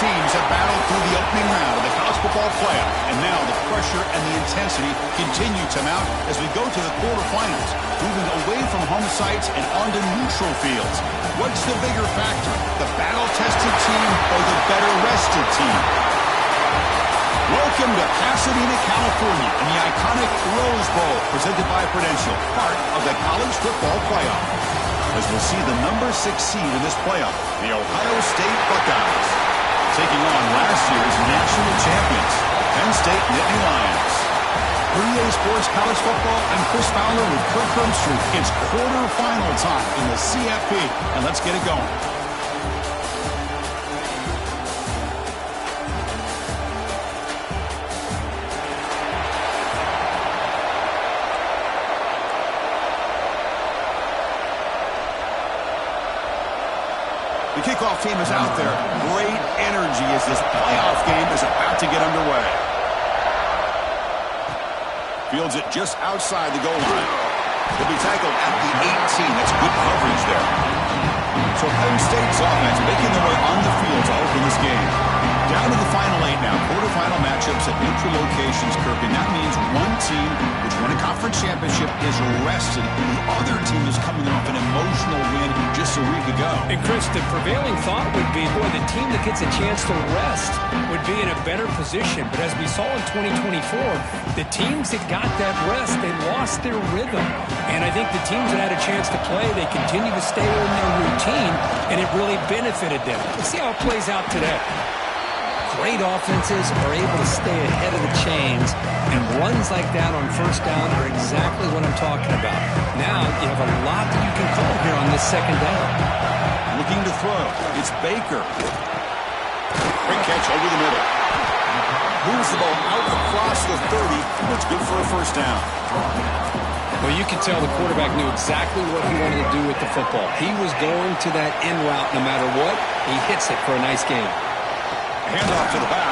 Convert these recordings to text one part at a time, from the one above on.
teams have battled through the opening round of the college football playoff, and now the pressure and the intensity continue to mount as we go to the quarterfinals, moving away from home sites and onto neutral fields. What's the bigger factor, the battle-tested team or the better-rested team? Welcome to Pasadena, California, in the iconic Rose Bowl, presented by Prudential, part of the college football playoff. As we'll see the number 6 seed in this playoff, the Ohio State Buckeyes, taking on last year's national champions, Penn State Nittany Lions. For EA Sports College Football, I'm Chris Fowler with Kirk Herbstreit. It's quarterfinal time in the CFP, and let's get it going. The kickoff team is out there. Great energy as this playoff game is about to get underway. Fields it just outside the goal line. He'll be tackled at the 18. That's good coverage there. So Penn State's offense making their way on the field to open this game. Down to the final 8 now. Quarterfinal matchups at neutral locations, Kirk. And that means one team, which won a conference championship, is rested. The other team is coming off an emotional win just a week ago. And Chris, the prevailing thought would be, boy, the team that gets a chance to rest would be in a better position. But as we saw in 2024, the teams that got that rest, they lost their rhythm. And I think the teams that had a chance to play, they continue to stay in their routine, and it really benefited them. Let's see how it plays out today. Great offenses are able to stay ahead of the chains, and runs like that on first down are exactly what I'm talking about. Now you have a lot that you can call here on this second down. Looking to throw. It's Baker. Great catch over the middle. Moves the ball out across the 30. It's good for a first down. Well, you can tell the quarterback knew exactly what he wanted to do with the football. He was going to that in route no matter what. He hits it for a nice gain. Handoff to the back.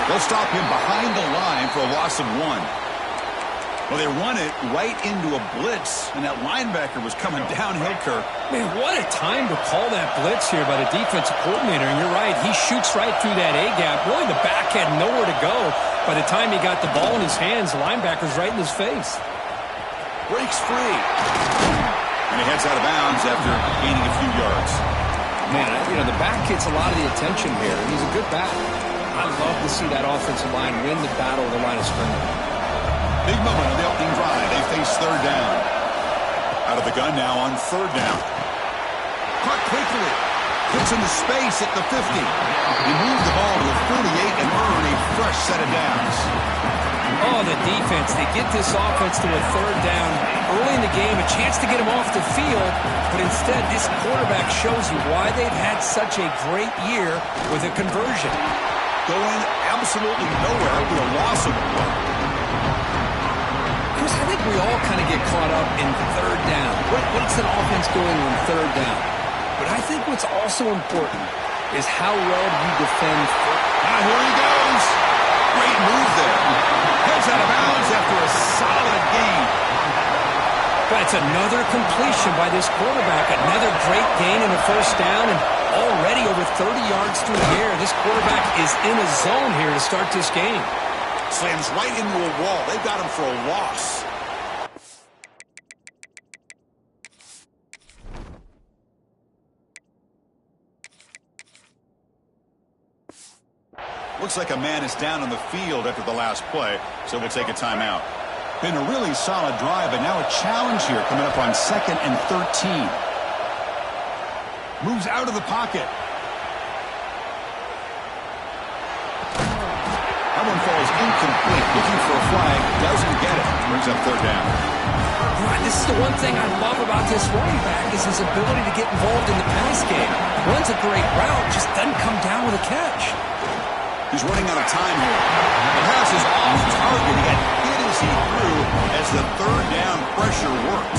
They'll stop him behind the line for a loss of 1. Well, they run it right into a blitz, and that linebacker was coming downhill, Kirk. Man, what a time to call that blitz here by the defensive coordinator. And you're right, he shoots right through that A-gap. Really, the back had nowhere to go. By the time he got the ball in his hands, the linebacker's right in his face. Breaks free. And he heads out of bounds after gaining a few yards. Man, you know, the back gets a lot of the attention here, and he's a good back. I love to see that offensive line win the battle of the line of scrimmage. Big moment on the opening drive. They face third down. Out of the gun now on third down. Caught quickly. Puts into space at the 50. He moved the ball to the 48 and earned a fresh set of downs. Oh, the defense. They get this offense to a third down early in the game, a chance to get him off the field, but instead this quarterback shows you why they've had such a great year with a conversion. Going absolutely nowhere with a loss of 1. Chris, I think we all kind of get caught up in third down. What's an offense doing on third down? But I think what's also important is how well do you defend. Now here he goes. Great move there. Heads out of bounds after a solid gain. That's another completion by this quarterback. Another great gain in a first down, and already over 30 yards through the air. This quarterback is in a zone here to start this game. Slams right into a wall. They've got him for a loss. Looks like a man is down on the field after the last play, so we'll take a timeout. Been a really solid drive, but now a challenge here coming up on 2nd and 13. Moves out of the pocket. That one falls incomplete. Looking for a flag. Doesn't get it. Brings up third down. Right, this is the one thing I love about this running back is his ability to get involved in the pass game. Runs a great route, just doesn't come down with a catch. He's running out of time here. The pass is off target. He got hit as he threw as the third down pressure worked.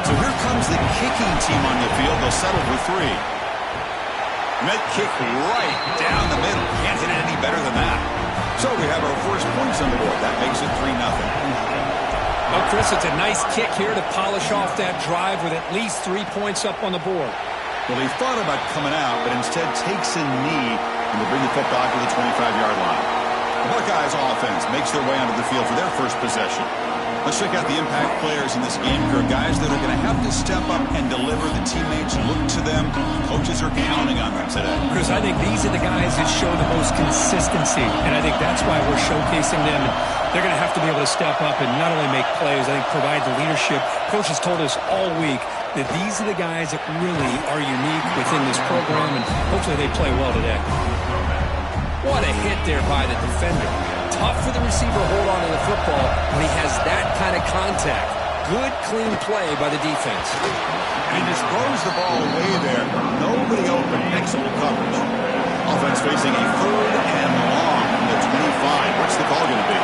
So here comes the kicking team on the field. They'll settle for 3. Net kick right down the middle. Can't hit it any better than that. So we have our first points on the board. That makes it 3-0. Well, Chris, it's a nice kick here to polish off that drive with at least 3 points up on the board. Well, they thought about coming out, but instead takes a knee and they bring the football to the 25-yard line. The Buckeyes offense makes their way onto the field for their first possession. Let's check out the impact players in this game here. Guys that are going to have to step up and deliver. The teammates look to them. Coaches are counting on them today. Chris, I think these are the guys that show the most consistency, and I think that's why we're showcasing them. They're going to have to be able to step up and not only make plays, I think provide the leadership. Coach has told us all week that these are the guys that really are unique within this program, and hopefully they play well today. What a hit there by the defender. Tough for the receiver to hold on to the football when he has that kind of contact. Good, clean play by the defense. And he just throws the ball away there. Nobody open. Excellent coverage. Offense facing a 3rd and long from the 25. What's the call going to be?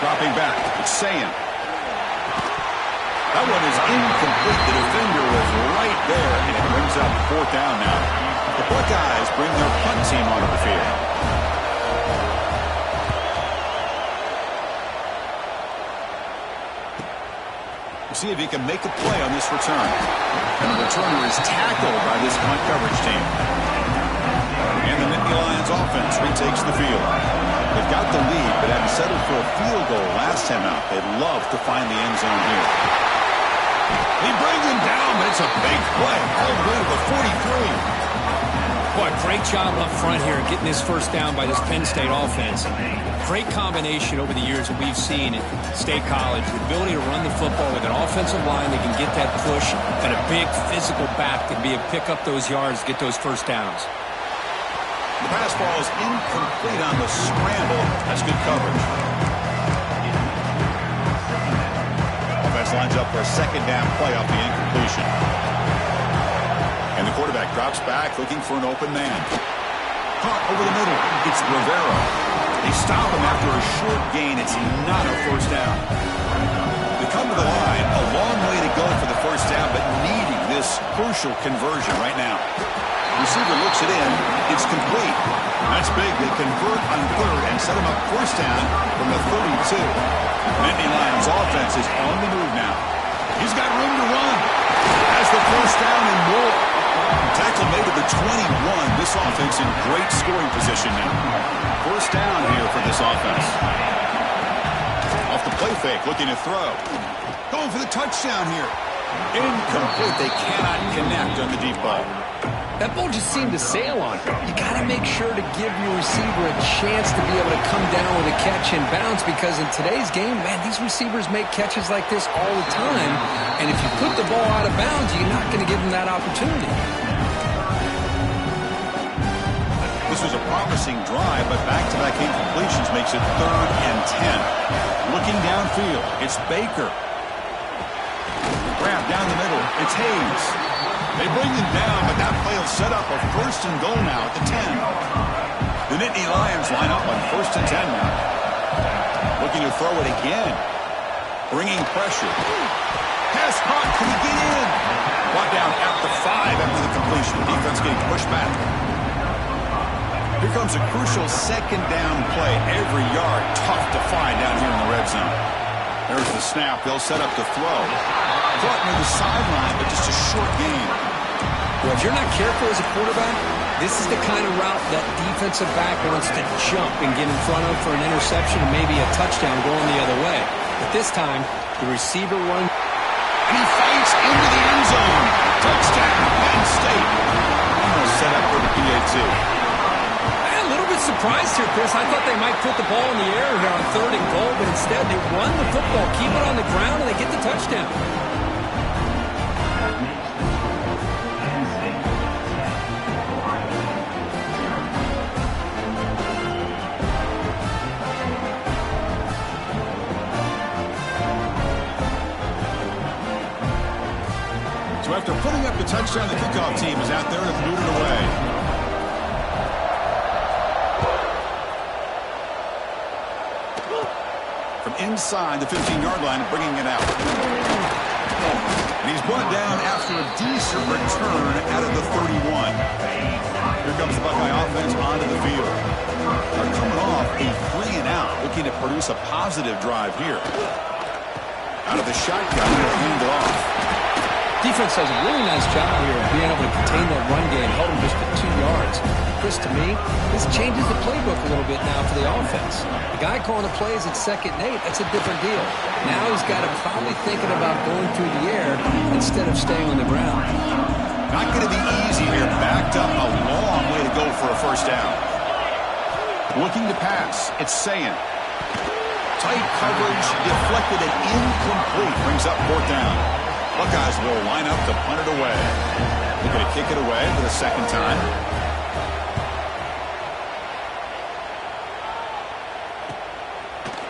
Dropping back. It's Sayin. That one is incomplete. The defender was right there, and it brings up 4th down now. The Buckeyes bring their punt team onto the field. See if he can make a play on this return. And the returner is tackled by this punt coverage team. And the Nittany Lions offense retakes the field. They've got the lead, but had settled for a field goal last time out. They'd love to find the end zone here. He brings him down, but it's a big play all the way to the 43. Boy, great job up front here getting this first down by this Penn State offense. Great combination over the years that we've seen at State College. The ability to run the football with an offensive line that can get that push and a big physical back to be able to pick up those yards, get those first downs. The pass ball is incomplete on the scramble. That's good coverage. Offense lines up for a 2nd down play off the incompletion. And the quarterback drops back looking for an open man. Caught over the middle. It's Rivera. They stop him after a short gain. It's not a first down. They come to the line. A long way to go for the first down, but needing this crucial conversion right now. Receiver looks it in. It's complete. That's big. They convert on 3rd and set him up first down from the 32. Nittany Lions offense is on the move now. He's got room to run. Has the first down and more. Tackle made to the 21. This offense in great scoring position now. First down here for this offense. Off the play fake, looking to throw. Going for the touchdown here. Incomplete. They cannot connect on the deep ball. That ball just seemed to sail on. You got to make sure to give your receiver a chance to be able to come down with a catch and bounce, because in today's game, man, these receivers make catches like this all the time. And if you put the ball out of bounds, you're not going to give them that opportunity. This was a promising drive, but back-to-back incompletions makes it 3rd and 10. Looking downfield, it's Baker. Grab down the middle, it's Hayes. They bring him down, but that play will set up a 1st and goal now at the 10. The Nittany Lions line up on 1st and 10 now. Looking to throw it again. Bringing pressure. Pass caught, can he get in? Brought down at the 5 after the completion. Defense getting pushed back. Here comes a crucial 2nd down play. Every yard tough to find down here in the red zone. There's the snap. They'll set up to throw. Caught near the sideline, but just a short gain. Well, if you're not careful as a quarterback, this is the kind of route that defensive back wants to jump and get in front of for an interception and maybe a touchdown going the other way. But this time, the receiver runs. And he fights into the end zone. Touchdown, Penn State. Almost set up for the PAT. A little bit surprised here, Chris. I thought they might put the ball in the air here on 3rd and goal, but instead they run the football, keep it on the ground, and they get the touchdown. So after putting up the touchdown, the kickoff team is out there to boot it away. From inside the 15-yard line, bringing it out. And he's brought down after a decent return out of the 31. Here comes the Buckeye offense onto the field. They're coming off a 3-and-out, looking to produce a positive drive here. Out of the shotgun, they'll hand it off. Defense does a really nice job here of being able to contain that run game, held him just at 2 yards. Chris, to me, this changes the playbook a little bit now for the offense. The guy calling the plays at 2nd and 8, that's a different deal. Now he's got to probably thinking about going through the air instead of staying on the ground. Not going to be easy here. Backed up a long way to go for a first down. Looking to pass. It's Sayin. Tight coverage, deflected and incomplete. Brings up 4th down. Buckeyes will line up to punt it away. They're going to kick it away for the 2nd time.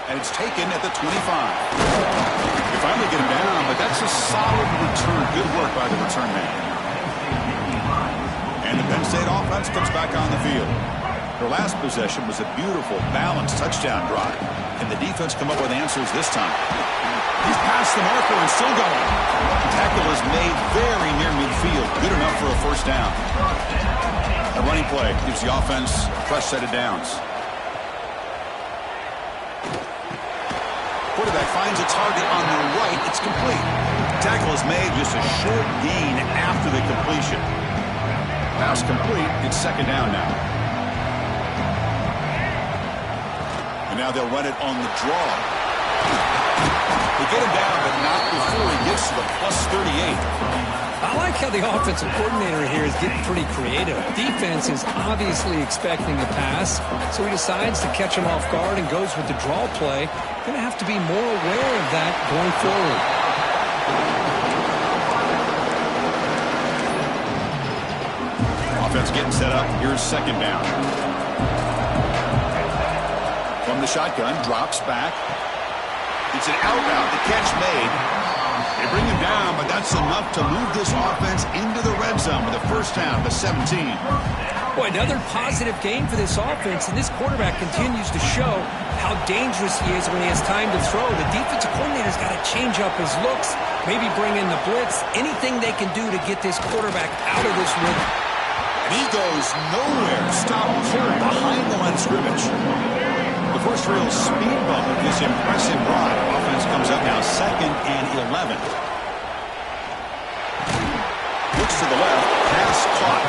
And it's taken at the 25. They finally get him down, but that's a solid return. Good work by the return man. And the Penn State offense comes back on the field. Their last possession was a beautiful, balanced touchdown drive. Can the defense come up with answers this time? He's past the marker and still going. The tackle is made very near midfield. Good enough for a first down. A running play gives the offense a fresh set of downs. Quarterback finds a target on the right. It's complete. Tackle is made just a short gain after the completion. Pass complete. It's 2nd down now. And now they'll run it on the draw. They get him down, but not before he gets to the +38. I like how the offensive coordinator here is getting pretty creative. Defense is obviously expecting a pass, so he decides to catch him off guard and goes with the draw play. Going to have to be more aware of that going forward. Offense getting set up. Here's 2nd down. From the shotgun, drops back. It's an out-route. The catch made. They bring him down, but that's enough to move this offense into the red zone with a first down to 17. Boy, another positive game for this offense, and this quarterback continues to show how dangerous he is when he has time to throw. The defensive coordinator's got to change up his looks, maybe bring in the blitz, anything they can do to get this quarterback out of this rhythm. And he goes nowhere. Stop clear behind the line of scrimmage. The first real speed bump of this impressive ride. Offense comes up now 2nd and 11. Looks to the left. Pass caught.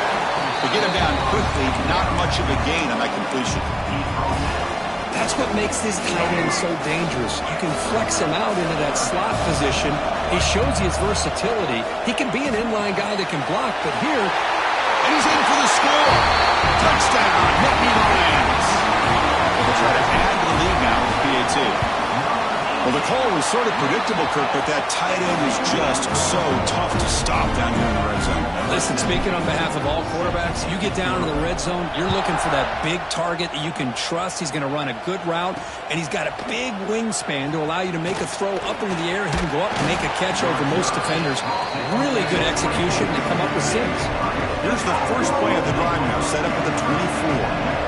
They get him down quickly. Not much of a gain on that completion. That's what makes this tight end so dangerous. You can flex him out into that slot position. He shows his versatility. He can be an inline guy that can block, but here, and he's in for the score. Touchdown, Nittany Lions. They'll try to add to the lead now with PAT. Well, the call was sort of predictable, Kirk, but that tight end is just so tough to stop down here in the red zone. Listen, speaking on behalf of all quarterbacks, you get down in the red zone, you're looking for that big target that you can trust. He's going to run a good route, and he's got a big wingspan to allow you to make a throw up into the air. He can go up and make a catch over most defenders. Really good execution. They come up with 6. Here's the first play of the drive now, set up at the 24.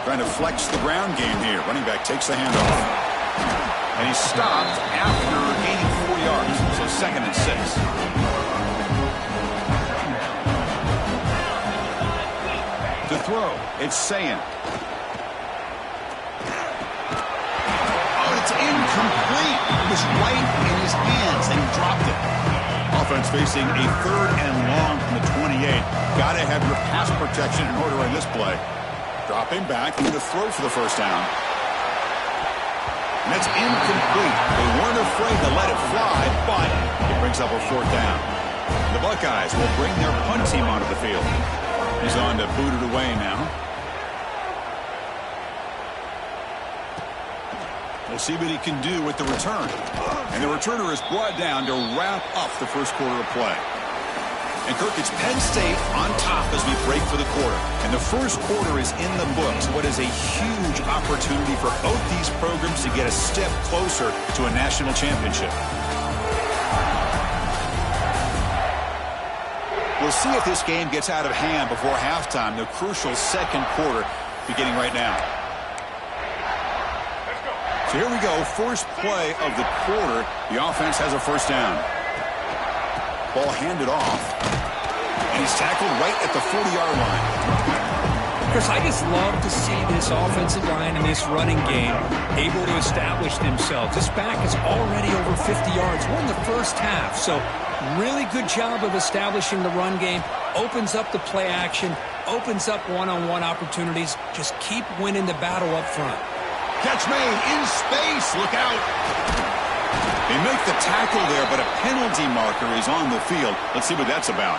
Trying to flex the ground game here. Running back takes the handoff. And he's stopped after gaining 4 yards. So 2nd and 6. To throw, it's Sayin. Oh, it's incomplete. It was right in his hands, and he dropped it. Offense facing a 3rd and long from the 28. Got to have your pass protection in order in this play. Dropping back, going to throw for the first down. And it's incomplete. They weren't afraid to let it fly, but it brings up a 4th down. The Buckeyes will bring their punt team onto the field. He's on to boot it away now. We'll see what he can do with the return. And the returner is brought down to wrap up the first quarter of play. And, Kirk, it's Penn State on top as we break for the quarter. And the first quarter is in the books. What is a huge opportunity for both these programs to get a step closer to a national championship. We'll see if this game gets out of hand before halftime. The crucial second quarter beginning right now. So here we go. First play of the quarter. The offense has a first down. Ball handed off. And he's tackled right at the 40-yard line. Chris, I just love to see this offensive line and this running game able to establish themselves. This back is already over 50 yards. We're in the first half, so really good job of establishing the run game. Opens up the play action, opens up one-on-one opportunities. Just keep winning the battle up front. Catch made in space. Look out. They make the tackle there, but a penalty marker is on the field. Let's see what that's about.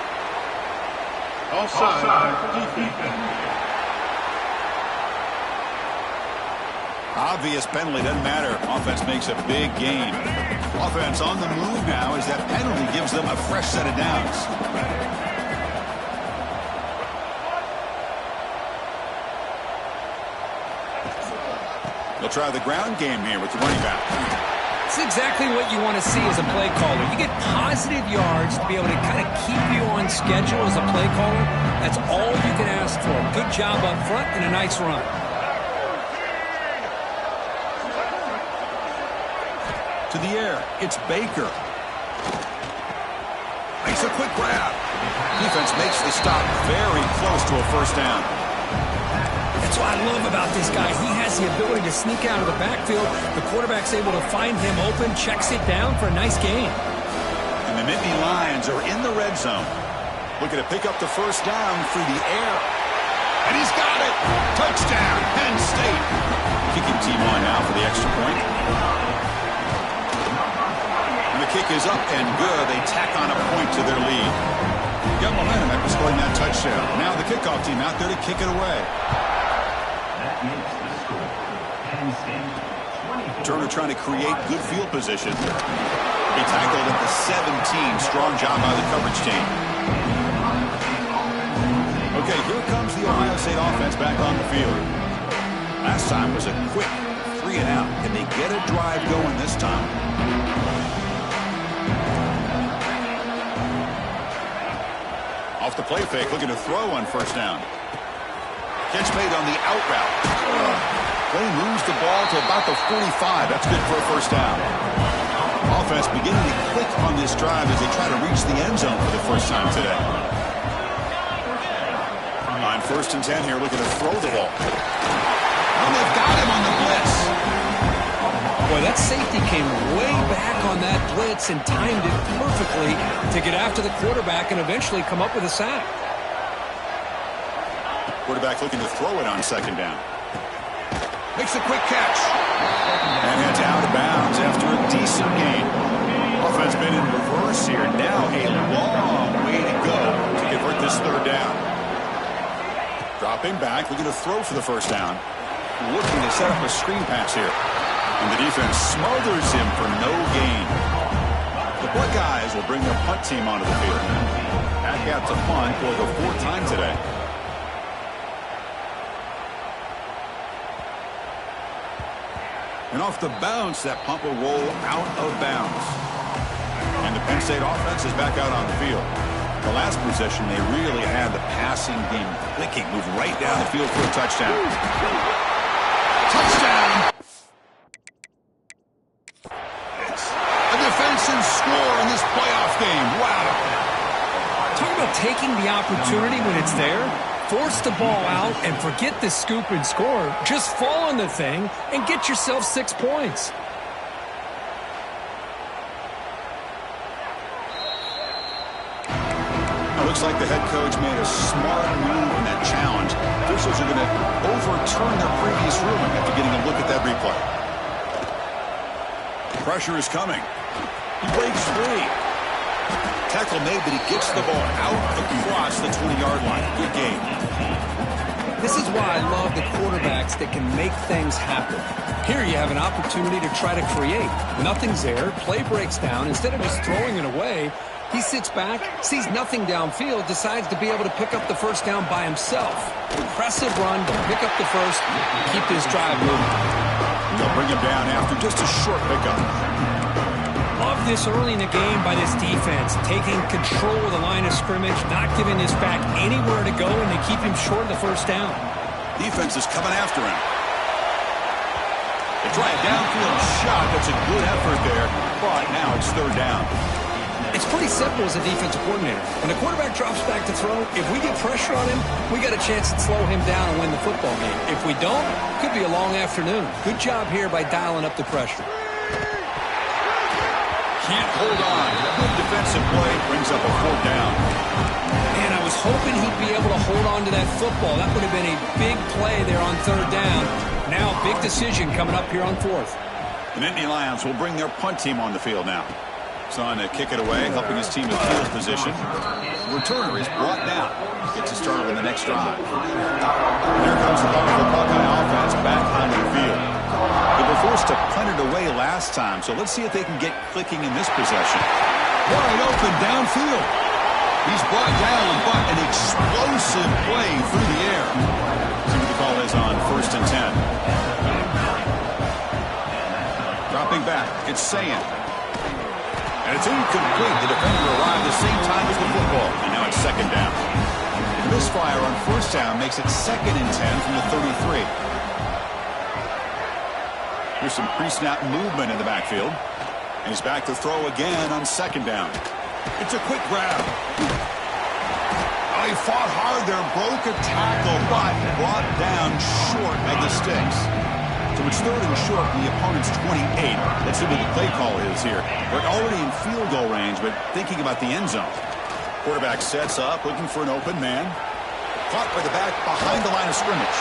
Obvious penalty, doesn't matter. Offense makes a big gain. Offense on the move now as that penalty gives them a fresh set of downs. They'll try the ground game here with the running back. It's exactly what you want to see as a play caller. You get positive yards to be able to kind of keep you on schedule as a play caller. That's all you can ask for. Good job up front and a nice run. To the air, it's Baker. Makes a quick grab. Defense makes the stop very close to a first down. That's what I love about this guy. He has the ability to sneak out of the backfield. The quarterback's able to find him open, checks it down for a nice gain. And the Nittany Lions are in the red zone. Looking to pick up the first down through the air. And he's got it. Touchdown, Penn State. Kicking team on now for the extra point. And the kick is up and good. They tack on a point to their lead. Got momentum after scoring that touchdown. Now the kickoff team out there to kick it away. Turner trying to create good field position. He tackled at the 17. Strong job by the coverage team. Okay, here comes the Ohio State offense back on the field. Last time was a quick 3-and-out. Can they get a drive going this time? Off the play fake, looking to throw on first down. Catch made on the out route. Play moves the ball to about the 45. That's good for a first down. Offense beginning to click on this drive as they try to reach the end zone for the first time today. On 1st and 10 here, looking to throw the ball. And they've got him on the blitz. Boy, that safety came way back on that blitz and timed it perfectly to get after the quarterback and eventually come up with a sack. Quarterback looking to throw it on second down. Makes a quick catch. And heads out of bounds after a decent gain. Offense been in reverse here. Now a long way to go to convert this third down. Dropping back, looking to throw for the first down. Looking to set up a screen pass here. And the defense smothers him for no gain. The Buckeyes will bring their punt team onto the field. Back out to punt for the 4th time today. And off the bounce, that punt will roll out of bounds. And the Penn State offense is back out on the field. The last possession, they really had the passing game clicking. Moved right down the field for a touchdown. Touchdown! It's a defensive score in this playoff game. Wow. Talk about taking the opportunity when it's there. Force the ball out and forget the scoop and score. Just fall on the thing and get yourself 6 points. It looks like the head coach made a smart move in that challenge. Officials are going to overturn their previous ruling after getting a look at that replay. Pressure is coming. He breaks free. Tackle made, but he gets the ball out across the 20-yard line. Good game. This is why I love the quarterbacks that can make things happen. Here you have an opportunity to try to create. Nothing's there. Play breaks down. Instead of just throwing it away, he sits back, sees nothing downfield, decides to be able to pick up the first down by himself. Impressive run to pick up the first, keep this drive moving. They'll bring him down after just a short pickup. Love this early in the game by this defense, taking control of the line of scrimmage, not giving this back anywhere to go, and they keep him short of the first down. Defense is coming after him. They try a downfield shot. That's a good effort there, but now it's third down. It's pretty simple as a defensive coordinator. When the quarterback drops back to throw, if we get pressure on him, we got a chance to slow him down and win the football game. If we don't, it could be a long afternoon. Good job here by dialing up the pressure. Can't hold on. Good defensive play brings up a 4th down. Man, I was hoping he'd be able to hold on to that football. That would have been a big play there on 3rd down. Now, big decision coming up here on 4th. The Nittany Lions will bring their punt team on the field now. Son to kick it away, helping his team in field position. The returner is brought down. Gets it started on the next drive. Here comes the powerful Buckeye offense back onto the field. They were forced to punt it away last time, so let's see if they can get clicking in this possession. Wide open downfield. He's brought down, but an explosive play through the air. See what the call is on 1st and 10. Dropping back, it's Sayan. And it's incomplete. The defender arrived the same time as the football. And now it's 2nd down. The misfire on 1st down makes it 2nd and 10 from the 33. Here's some pre-snap movement in the backfield. And he's back to throw again on 2nd down. It's a quick grab. Oh, he fought hard there, broke a tackle, but brought down short of the sticks. So it's 3rd and short from the opponent's 28. Let's see what the play call is here. They're already in field goal range, but thinking about the end zone. Quarterback sets up, looking for an open man. Caught by the back behind the line of scrimmage.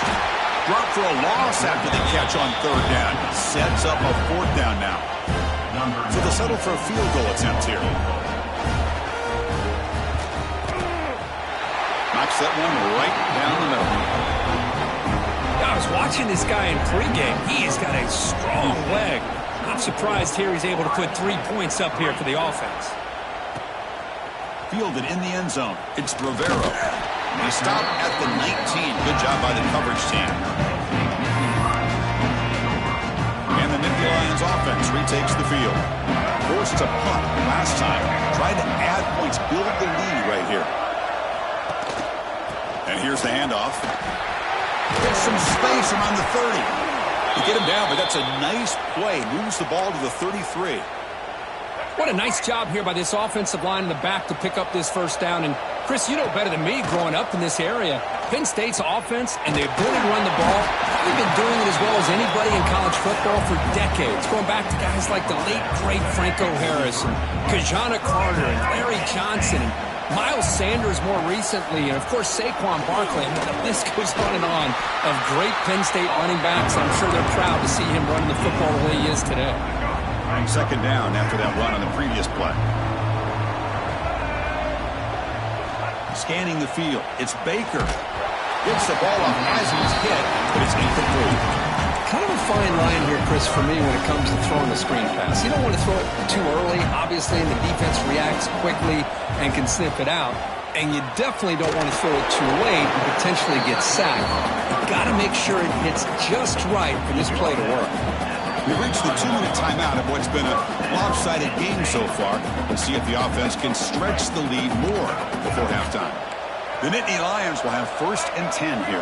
Dropped for a loss after the catch on 3rd down. Sets up a 4th down now. So they'll settle for a field goal attempt here. Knocks that one right down the middle. I was watching this guy in pregame. He has got a strong leg. I'm surprised here he's able to put 3 points up here for the offense. Fielded in the end zone. It's Rivero. They stop at the 19. Good job by the coverage team. And the Nittany Lions offense retakes the field. Forced to punt last time. Tried to add points, build the lead right here. And here's the handoff. Gets some space around the 30. To get him down, but that's a nice play. Moves the ball to the 33. What a nice job here by this offensive line in the back to pick up this 1st down. And, Chris, you know better than me growing up in this area, Penn State's offense and the ability to run the ball, they've been doing it as well as anybody in college football for decades, going back to guys like the late, great Franco Harris and Kajana Carter and Larry Johnson and Miles Sanders more recently, and, of course, Saquon Barkley. I mean, the list goes on of great Penn State running backs. I'm sure they're proud to see him running the football the way he is today. 2nd down after that run on the previous play. Scanning the field. It's Baker. Gets the ball up as he's hit, but it's incomplete. Kind of a fine line here, Chris, for me when it comes to throwing the screen pass. You don't want to throw it too early, obviously, and the defense reacts quickly and can sniff it out. And you definitely don't want to throw it too late and potentially get sacked. You've got to make sure it hits just right for this play to work. We reached the 2-minute timeout of what's been a lopsided game so far. Let's see if the offense can stretch the lead more before halftime. The Nittany Lions will have 1st and 10 here.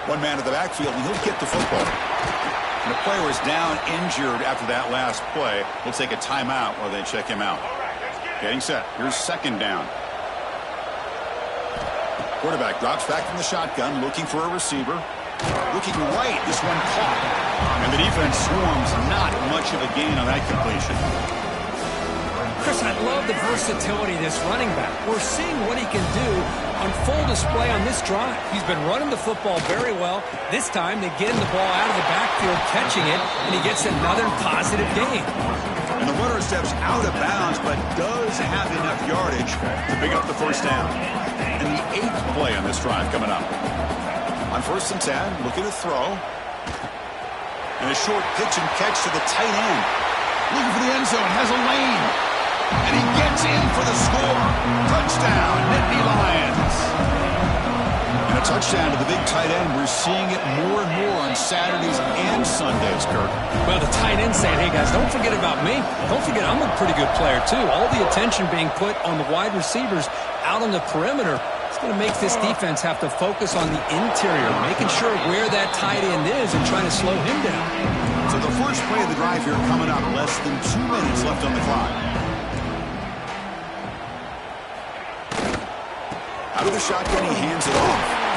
One man at the backfield, and he'll get the football. And the player is down injured after that last play. We'll take a timeout while they check him out. Getting set. Here's 2nd down. Quarterback drops back from the shotgun, looking for a receiver. Looking right, this one caught. And the defense swarms, not much of a gain on that completion. Chris, I love the versatility of this running back. We're seeing what he can do on full display on this drive. He's been running the football very well. This time, they get him the ball out of the backfield, catching it, and he gets another positive gain. And the runner steps out of bounds, but does have enough yardage to pick up the 1st down. And the 8th play on this drive coming up. On 1st and 10, looking to throw. And a short pitch and catch to the tight end. Looking for the end zone, has a lane. And he gets in for the score. Touchdown, Nittany Lions. And a touchdown to the big tight end. We're seeing it more and more on Saturdays and Sundays, Kirk. Well, the tight end saying, hey, guys, don't forget about me. Don't forget I'm a pretty good player, too. All the attention being put on the wide receivers out on the perimeter. It's Going to make this defense have to focus on the interior, making sure where that tight end is and trying to slow him down. So the first play of the drive here coming up. Less than 2 minutes left on the clock. Out of the shotgun, he hands it off.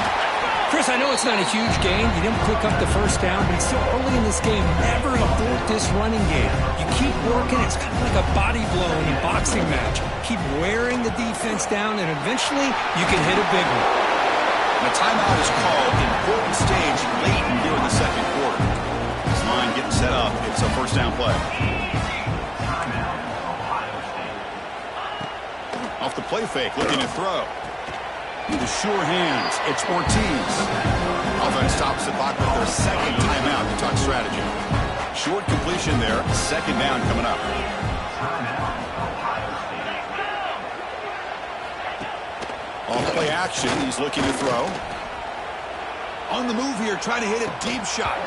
Chris, I know it's not a huge gain. You didn't pick up the first down, but it's still early in this game. Never abort this running game. You keep working. It's kind of like a body blow in a boxing match. Keep wearing the defense down, and eventually you can hit a big one. The timeout is called. Important stage late here in the second quarter. This line getting set up. It's a first down play. Off the play fake, looking to throw. With the sure hands, it's Ortiz. Offense stops the clock with their second timeout to talk strategy. Short completion there, second down coming up. Off play action, he's looking to throw. On the move here, trying to hit a deep shot.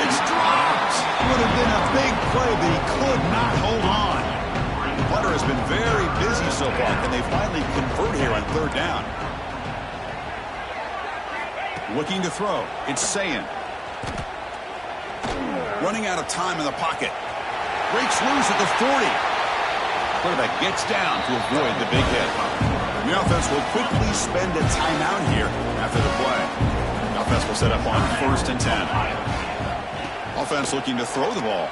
It's dropped. Would have been a big play, but he could not hold on. The punter has been very busy so far. Can they finally convert here on third down? Looking to throw. It's Sayin. Running out of time in the pocket. Breaks loose at the 40. Quarterback gets down to avoid the big hit. The offense will quickly spend a timeout here after the play. The offense will set up on 1st and 10. Offense looking to throw the ball.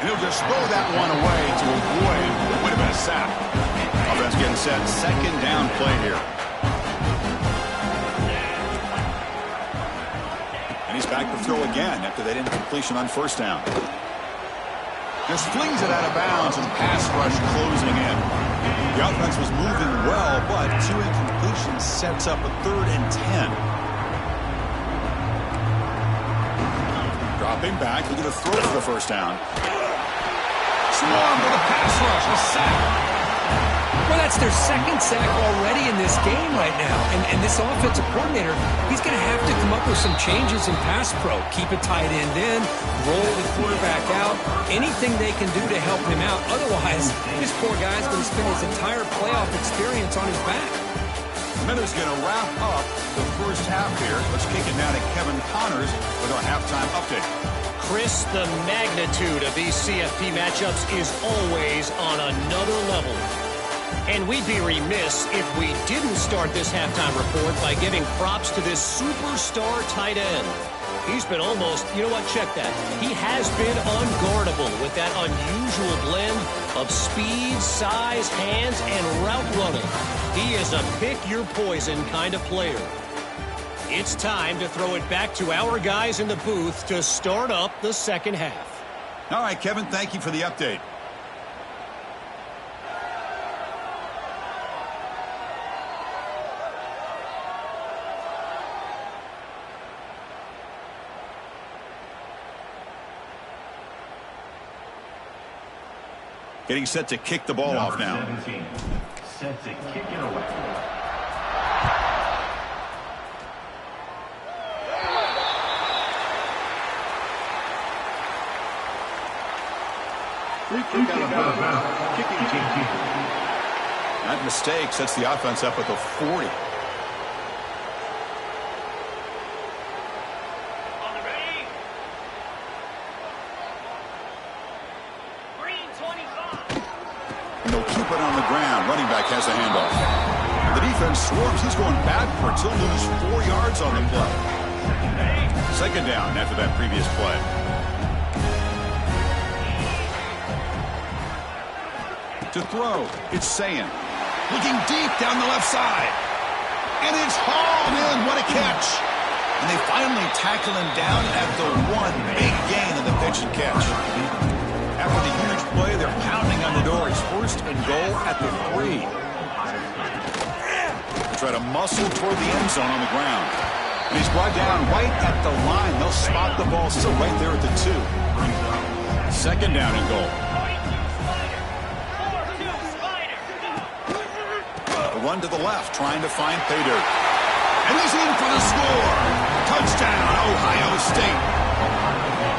And he'll just throw that one away to avoid what would have been a sack. Offense getting set. Second down play here. And he's back to throw again after that incompletion on first down. Just flings it out of bounds and pass rush closing in. The offense was moving well, but 2 incompletions sets up a 3rd and 10. Dropping back, looking to throw for the first down. Swarm with a pass rush, a sack. Well, that's their second sack already in this game right now. And this offensive coordinator, he's going to have to come up with some changes in pass pro. Keep a tight end in, roll the quarterback out, anything they can do to help him out. Otherwise, this poor guy's going to spend his entire playoff experience on his back. Miller's going to wrap up the first half here. Let's kick it now to Kevin Connors with our halftime update. Chris, the magnitude of these CFP matchups is always on another level. And we'd be remiss if we didn't start this halftime report by giving props to this superstar tight end. He's been almost, you know what, check that. He has been unguardable with that unusual blend of speed, size, hands, and route running. He is a pick-your-poison kind of player. It's time to throw it back to our guys in the booth to start up the second half. All right, Kevin, thank you for the update. Getting set to kick the ball off now. 17, set to kick it away. Free kick out of bounds. Kicking team. That mistake sets the offense up at the 40. They'll keep it on the ground. Running back has the handoff. The defense swarms. He's going backwards. He'll lose 4 yards on the play. Second down after that previous play. To throw, it's Sayin. Looking deep down the left side. And it's hauled in. What a catch. And they finally tackle him down at the 1. Big gain in the pitch and catch. After the huge play, they're pounding on the door. It's 1st and goal at the 3. They try to muscle toward the end zone on the ground. And he's brought down right at the line. They'll spot the ball still right there at the 2. Second down and goal. A run to the left, trying to find pay dirt. And he's in for the score. Touchdown, Ohio State.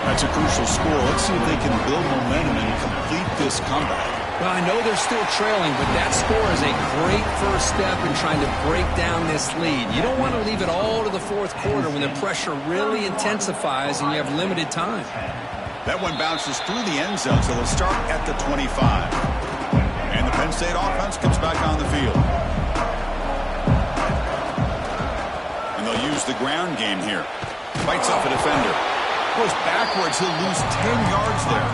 That's a crucial score. Let's see if they can build momentum and complete this comeback. Well, I know they're still trailing, but that score is a great first step in trying to break down this lead. You don't want to leave it all to the fourth quarter when the pressure really intensifies and you have limited time. That one bounces through the end zone, so they'll start at the 25. And the Penn State offense comes back on the field. And they'll use the ground game here. Fights off a defender. Goes backwards, he'll lose 10 yards there.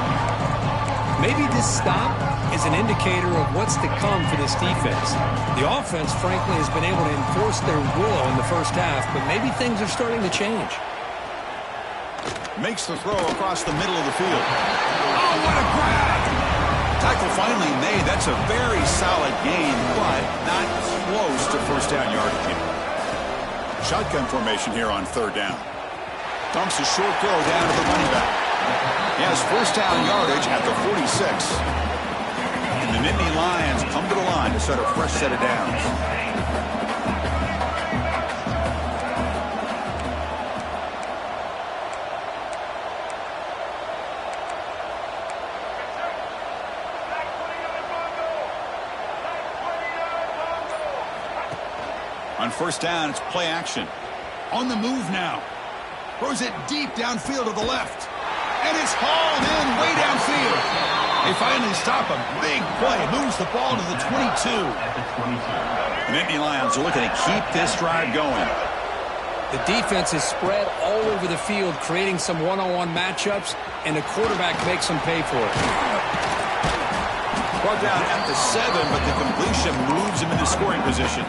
Maybe this stop is an indicator of what's to come for this defense. The offense, frankly, has been able to enforce their will in the first half, but maybe things are starting to change. Makes the throw across the middle of the field. Oh, what a grab! Tackle finally made. That's a very solid gain, but not close to first down yardage. Shotgun formation here on third down. Dumps a short throw down to the running back. He has first down yardage at the 46. And the Nittany Lions come to the line to set a fresh set of downs. On first down, it's play action. On the move now. Throws it deep downfield to the left. And it's hauled in way downfield. They finally stop him. Big play. Moves the ball to the 22. The Nittany Lions are looking to keep this drive going. The defense is spread all over the field, creating some one-on-one matchups, and the quarterback makes them pay for it. Brought down at the 7, but the completion moves him into scoring position.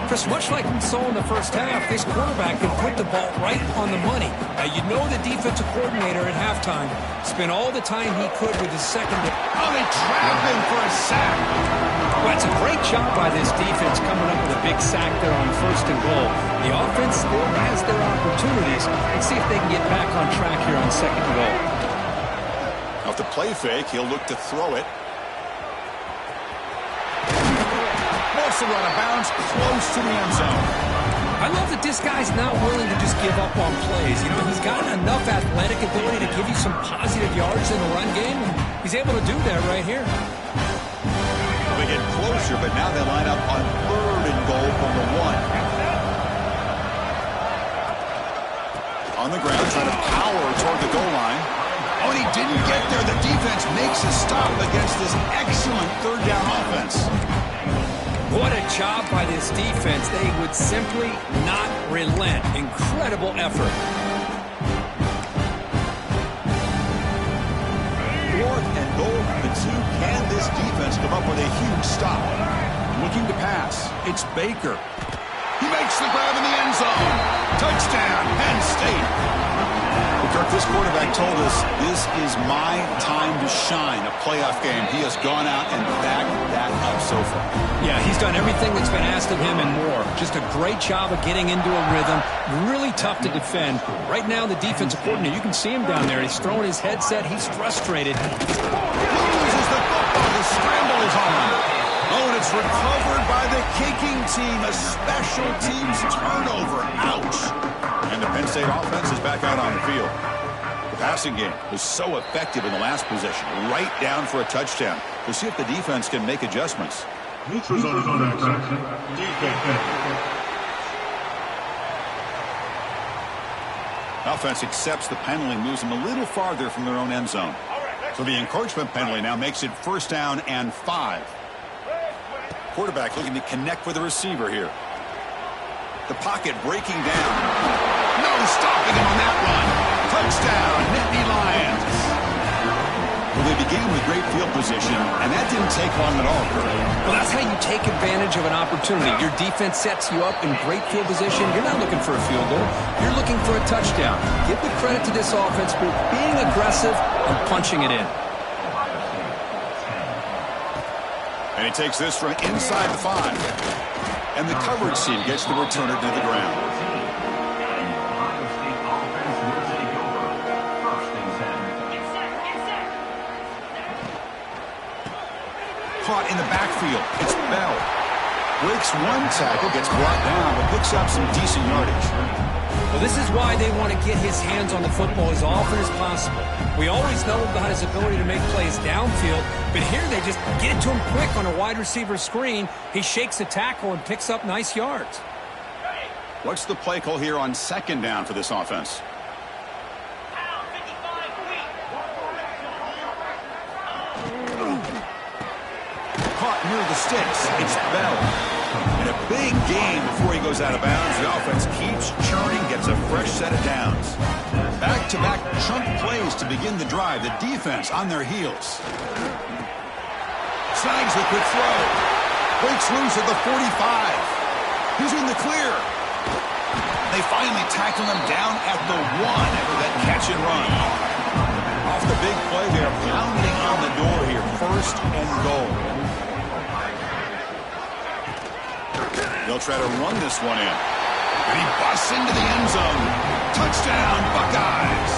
Chris, much like we saw in the first half, this quarterback can put the ball right on the money. Now, you know the defensive coordinator at halftime spent all the time he could with his secondary. Oh, they trap him for a sack. Well, it's a great job by this defense coming up with a big sack there on first and goal. The offense still has their opportunities. Let's see if they can get back on track here on second and goal. Off the play fake, he'll look to throw it. Forced to run out of bounds, close to the end zone. I love that this guy's not willing to just give up on plays. You know, he's got enough athletic ability to give you some positive yards in the run game, and he's able to do that right here. They get closer, but now they line up on third and goal from the 1. On the ground, trying to power toward the goal line. Oh, and he didn't get there. The defense makes a stop against this excellent third down offense. What a job by this defense. They would simply not relent. Incredible effort. Fourth and goal from the 2. Can this defense come up with a huge stop? Looking to pass. It's Baker. He makes the grab in the end zone. Touchdown, Penn State. Kirk, this quarterback told us this is my time to shine, a playoff game. He has gone out and backed that up so far. Yeah, he's done everything that's been asked of him and more. Just a great job of getting into a rhythm. Really tough to defend. Right now, the defensive coordinator, you can see him down there. He's throwing his headset. He's frustrated. Loses the football. The scramble is on. Oh, and it's recovered by the kicking team. A special teams turnover. Ouch. And the Penn State offense is back out on the field. The passing game was so effective in the last possession. Right down for a touchdown. We'll see if the defense can make adjustments. Offense accepts the penalty, moves them a little farther from their own end zone. So the encouragement penalty now makes it first down and 5. Quarterback looking to connect with the receiver here. The pocket breaking down. No stopping him on that one. Touchdown, Nittany Lions. Well, they began with great field position, and that didn't take long at all, Kurt. Well, that's how you take advantage of an opportunity. Your defense sets you up in great field position. You're not looking for a field goal. You're looking for a touchdown. Give the credit to this offense for being aggressive and punching it in. And he takes this from inside the 5. And the coverage team gets the returner to the ground. Caught in the backfield. It's Bell. Breaks one tackle, gets brought down, but picks up some decent yardage. Well, this is why they want to get his hands on the football as often as possible. We always know about his ability to make plays downfield, but here they just get it to him quick on a wide receiver screen. He shakes the tackle and picks up nice yards. What's the play call here on second down for this offense? Caught near the sticks. It's Bell. In a big game before he goes out of bounds, the offense keeps churning, gets a fresh set of downs. Back-to-back chunk plays to begin the drive. The defense on their heels. Snags the quick throw. Breaks loose at the 45. He's in the clear. They finally tackle him down at the 1 after that catch and run. Off the big play, they are pounding on the door here. First and goal. They'll try to run this one in. And he busts into the end zone. Touchdown, Buckeyes.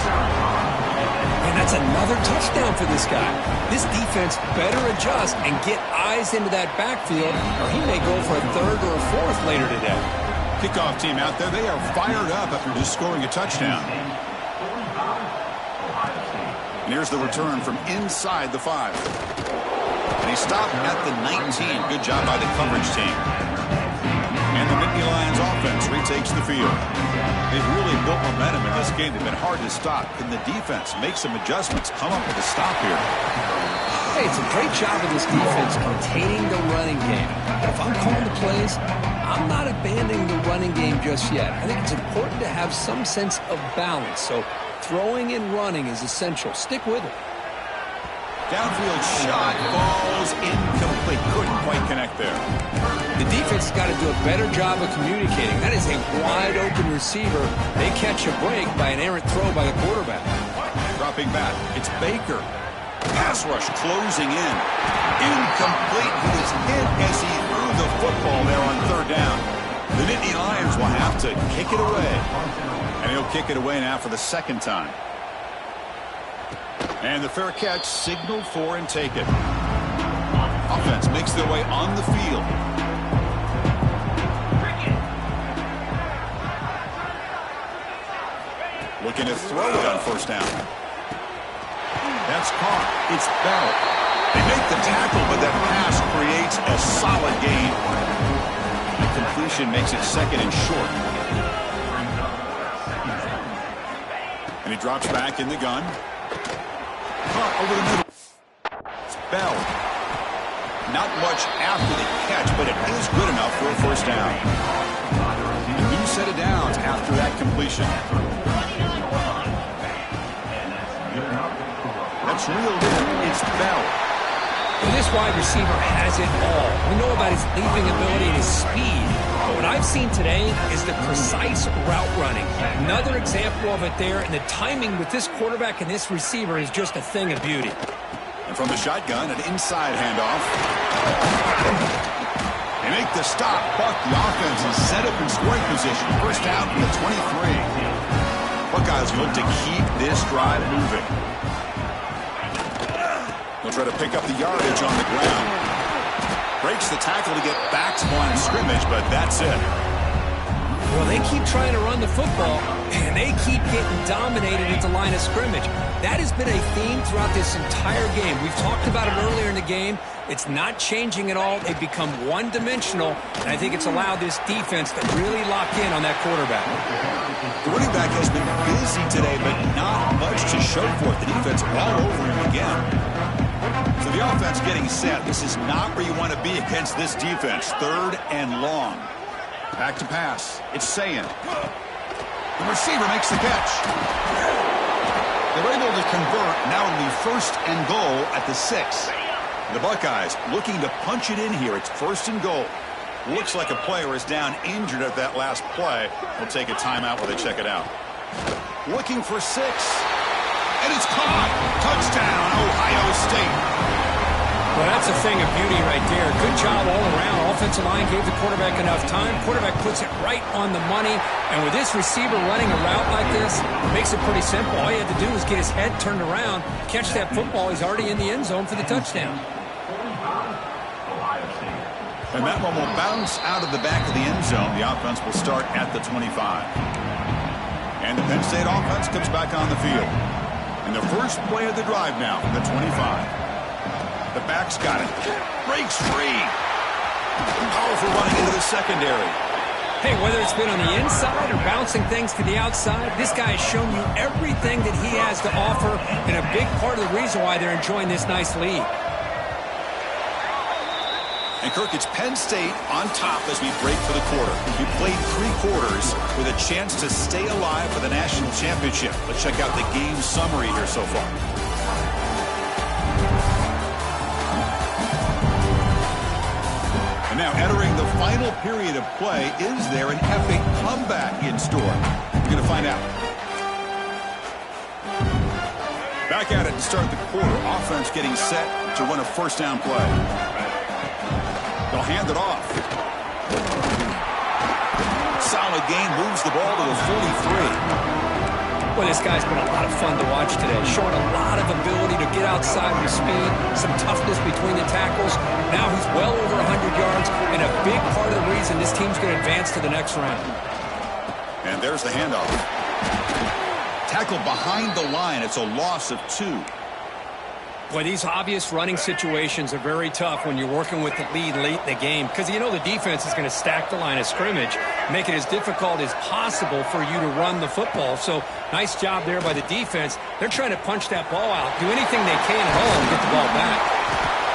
And that's another touchdown for this guy. This defense better adjust and get eyes into that backfield, or he may go for a third or a fourth later today. Kickoff team out there, they are fired up after just scoring a touchdown. And here's the return from inside the 5. And he stopped at the 19. Good job by the coverage team. And the Nittany Lions offense retakes the field. They've really built momentum in this game. They've been hard to stop. Can the defense make some adjustments, come up with a stop here? Hey, it's a great job of this defense containing the running game. But if I'm calling the plays, I'm not abandoning the running game just yet. I think it's important to have some sense of balance. So throwing and running is essential. Stick with it. Downfield shot falls incomplete. Couldn't quite connect there. The defense has got to do a better job of communicating. That is a wide-open receiver. They catch a break by an errant throw by the quarterback. Dropping back. It's Baker. Pass rush closing in. Incomplete. He was hit as he threw the football there on third down. The Nittany Lions will have to kick it away. And he'll kick it away now for the second time. And the fair catch signaled for and taken. Offense makes their way on the field. Looking to throw it on first down. That's caught. It's Bell. They make the tackle, but that pass creates a solid gain. The completion makes it second and short. And he drops back in the gun. Caught over the middle. It's Bell. Not much after the catch, but it is good enough for a first down. A new set of downs after that completion. That's reeled in. It's Bell. Well, this wide receiver has it all. We know about his leaping ability and his speed. But what I've seen today is the precise route running. Another example of it there, and the timing with this quarterback and this receiver is just a thing of beauty. And from the shotgun, an inside handoff. They make the stop, but the offense is set up in scoring position. First down from the 23. Buckeyes look to keep this drive moving. They'll try to pick up the yardage on the ground. Breaks the tackle to get back to line of scrimmage, but that's it. Well, they keep trying to run the football, and they keep getting dominated at the line of scrimmage. That has been a theme throughout this entire game. We've talked about it earlier in the game. It's not changing at all. They've become one-dimensional, and I think it's allowed this defense to really lock in on that quarterback. The running back has been busy today, but not much to show for it. The defense all over him again. So the offense getting set. This is not where you want to be against this defense. Third and long. Back to pass. It's Sayin. The receiver makes the catch. They're able to convert. Now it'll be first and goal at the 6. The Buckeyes looking to punch it in here. It's first and goal. Looks like a player is down injured at that last play. We'll take a timeout while they check it out. Looking for 6. And it's caught. Touchdown, Ohio State. Well, that's a thing of beauty right there. Good job all around. Offensive line gave the quarterback enough time. Quarterback puts it right on the money. And with this receiver running a route like this, it makes it pretty simple. All he had to do was get his head turned around, catch that football. He's already in the end zone for the touchdown. And that one will bounce out of the back of the end zone. The offense will start at the 25. And the Penn State offense comes back on the field. And the first play of the drive now from the 25. The back's got it. Breaks free. Powerful running into the secondary. Hey, whether it's been on the inside or bouncing things to the outside, this guy has shown you everything that he has to offer, and a big part of the reason why they're enjoying this nice lead. And, Kirk, it's Penn State on top as we break for the quarter. We played 3 quarters with a chance to stay alive for the national championship. Let's check out the game summary here so far. And now entering the final period of play, is there an epic comeback in store? We're going to find out. Back at it to start the quarter. Offense getting set to run a first down play. They'll hand it off. Solid gain, moves the ball to the 43. Well, this guy's been a lot of fun to watch today. Showing a lot of ability to get outside with speed, some toughness between the tackles. Now he's well over 100 yards, and a big part of the reason this team's going to advance to the next round. And there's the handoff. Tackle behind the line. It's a loss of 2. Boy, these obvious running situations are very tough when you're working with the lead late in the game, because you know the defense is going to stack the line of scrimmage, make it as difficult as possible for you to run the football. So nice job there by the defense. They're trying to punch that ball out, do anything they can at all to get the ball back.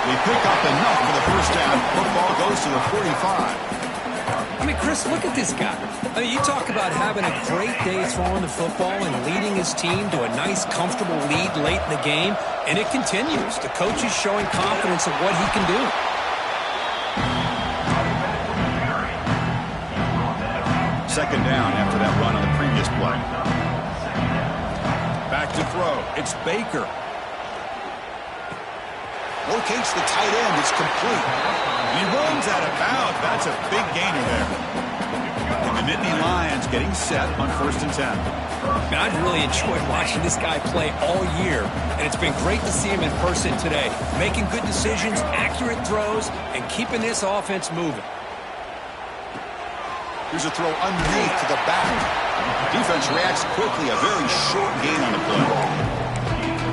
They pick up enough for the first down. Football goes to the 45. I mean, Chris, look at this guy. I mean, you talk about having a great day throwing the football and leading his team to a nice, comfortable lead late in the game, and it continues. The coach is showing confidence of what he can do. Second down after that run on the previous play. Back to throw. It's Baker. Locates the tight end. It's complete. And he runs out of bounds. That's a big gainer there. And the Nittany Lions getting set on 1st and 10. I've really enjoyed watching this guy play all year, and it's been great to see him in person today, making good decisions, accurate throws, and keeping this offense moving. Here's a throw underneath to the back. Defense reacts quickly. A very short gain on the play.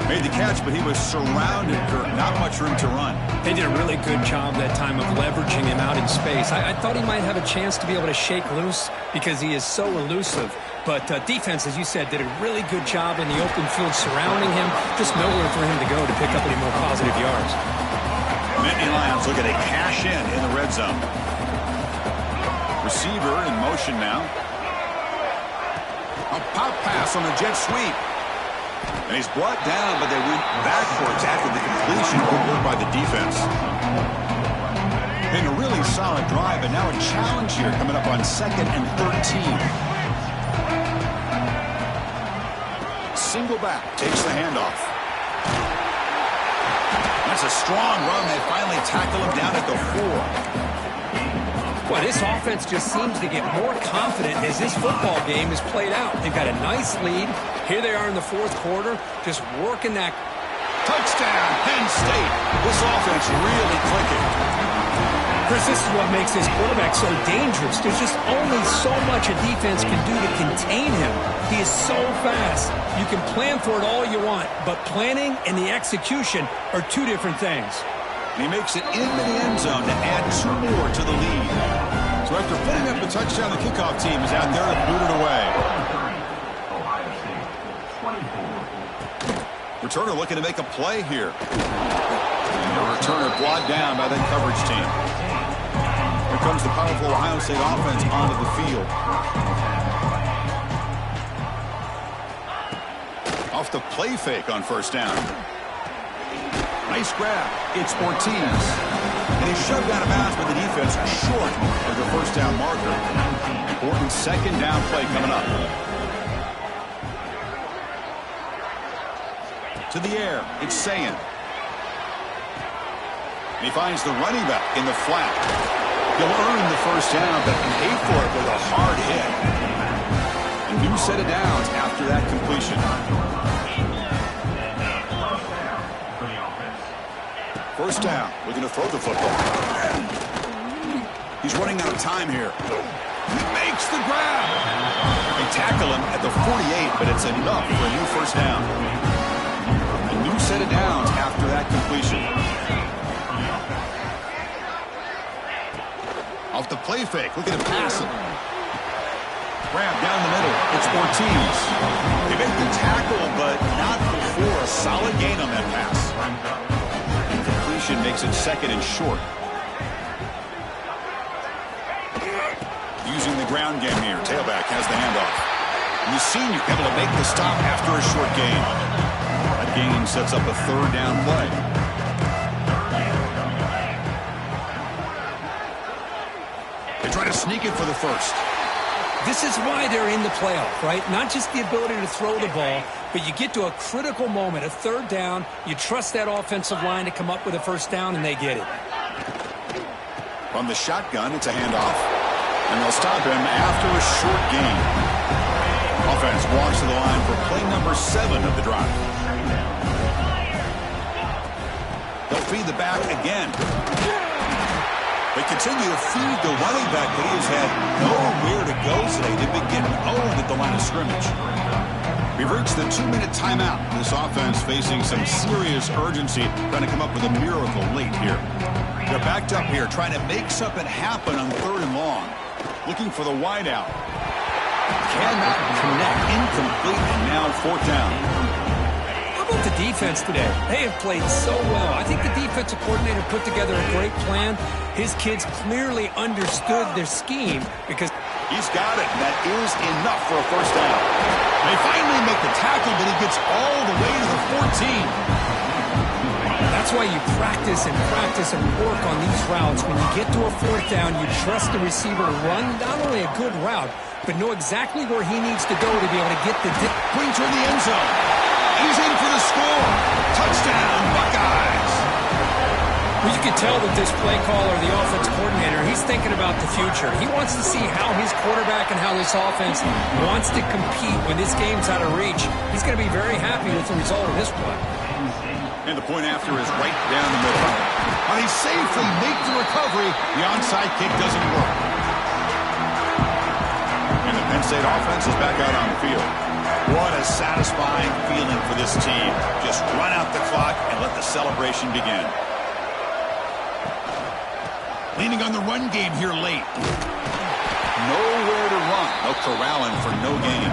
Made the catch, but he was surrounded, Kirk. Not much room to run. They did a really good job that time of leveraging him out in space. I thought he might have a chance to be able to shake loose because he is so elusive. But defense, as you said, did a really good job in the open field surrounding him. Just nowhere for him to go to pick up any more positive yards. Nittany Lions looking to cash in the red zone. Receiver in motion now. A pop pass on the jet sweep. And he's brought down, but they went backwards after the completion. Good work by the defense. Been a really solid drive, and now a challenge here coming up on 2nd and 13. Single back, takes the handoff. That's a strong run. They finally tackle him down at the 4. Well, this offense just seems to get more confident as this football game is played out. They've got a nice lead. Here they are in the 4th quarter, just working that. Touchdown, Penn State. This offense really clicking. Chris, this is what makes this quarterback so dangerous. There's just only so much a defense can do to contain him. He is so fast. You can plan for it all you want, but planning and the execution are 2 different things. And he makes it into the end zone to add 2 more to the lead. So after putting up the touchdown, the kickoff team is out there to boot it away. Returner looking to make a play here. And the returner brought down by that coverage team. Here comes the powerful Ohio State offense onto the field. Off the play fake on first down. Nice grab. It's Ortiz. And he's shoved out of bounds, but the defense is short of the first down marker. Important second down play coming up. To the air. It's Sayin. And he finds the running back in the flat. He'll earn the first down, but pay for it with a hard hit. A new set of downs after that completion. First down, looking to throw the football. He's running out of time here. He makes the grab. And tackle him at the 48, but it's enough for a new first down. A new set of downs after that completion. Off the play fake. Look at him passing. Grab down the middle. It's Ortiz. They make the tackle, but not before a solid gain on that pass. Incompletion makes it second and short. Using the ground game here. Tailback has the handoff. And the senior able to make the stop after a short gain. That gain sets up a third down play. They try to sneak it for the first. This is why they're in the playoff, right? Not just the ability to throw the ball, but you get to a critical moment, a third down, you trust that offensive line to come up with a first down, and they get it. From the shotgun, it's a handoff. And they'll stop him after a short gain. Offense walks to the line for play number 7 of the drive. They'll feed the back again. They continue to feed the running back, but he has had nowhere to go today. They've been getting owned at the line of scrimmage. We've reached the 2-minute timeout. This offense facing some serious urgency, trying to come up with a miracle late here. They're backed up here, trying to make something happen on 3rd and long. Looking for the wideout. Cannot connect. Incomplete, and now 4th down. How about the defense today? They have played so well. I think the defensive coordinator put together a great plan. His kids clearly understood their scheme because he's got it. That is enough for a first down. They finally make the tackle, but he gets all the way to the 14. That's why you practice and work on these routes. When you get to a 4th down, you trust the receiver to run not only a good route, but know exactly where he needs to go to be able to get the bring toward the end zone. He's in for the score. Touchdown, Buckeyes. Well, you can tell that this play caller, the offense coordinator, he's thinking about the future. He wants to see how his quarterback and how this offense wants to compete when this game's out of reach. He's going to be very happy with the result of this play. And the point after is right down the middle. And he safely makes the recovery. The onside kick doesn't work. And the Penn State offense is back out on the field. What a satisfying feeling for this team. Just run out the clock and let the celebration begin. Leaning on the run game here late. Nowhere to run. No corralling for no gain.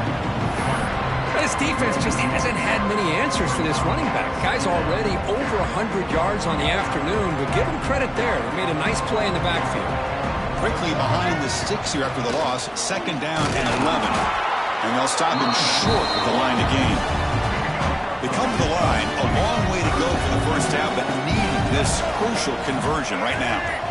This defense just hasn't had many answers for this running back. Guy's already over 100 yards on the afternoon, but give him credit there. They made a nice play in the backfield. Quickly behind the sticks here after the loss. 2nd down and 11. And they'll stop him short of the line to gain. They come to the line. A long way to go for the first half, but needing this crucial conversion right now.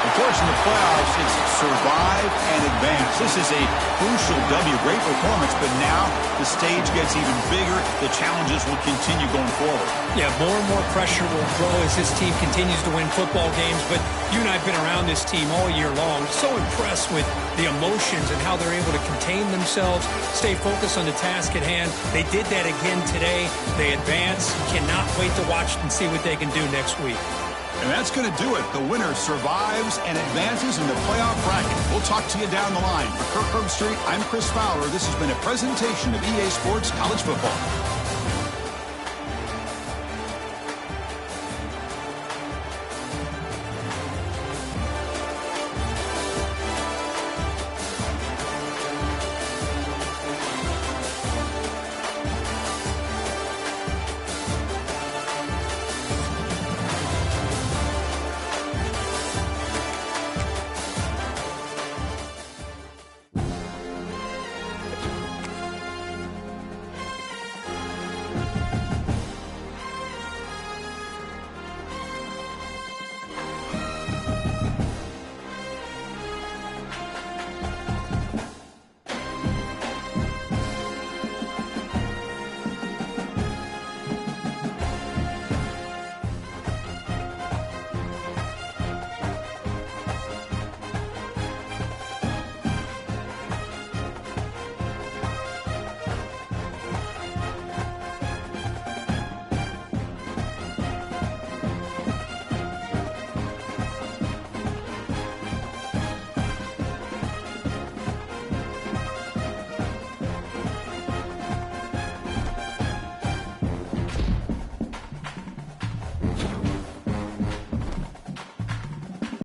Of course, in the playoffs, it's survive and advance. This is a crucial W. Great performance, but now the stage gets even bigger. The challenges will continue going forward. Yeah, more and more pressure will grow as this team continues to win football games, but you and I have been around this team all year long. So impressed with the emotions and how they're able to contain themselves, stay focused on the task at hand. They did that again today. They advance. Cannot wait to watch and see what they can do next week. And that's going to do it. The winner survives and advances in the playoff bracket. We'll talk to you down the line. For Kirk Herbstreit, I'm Chris Fowler. This has been a presentation of EA Sports College Football.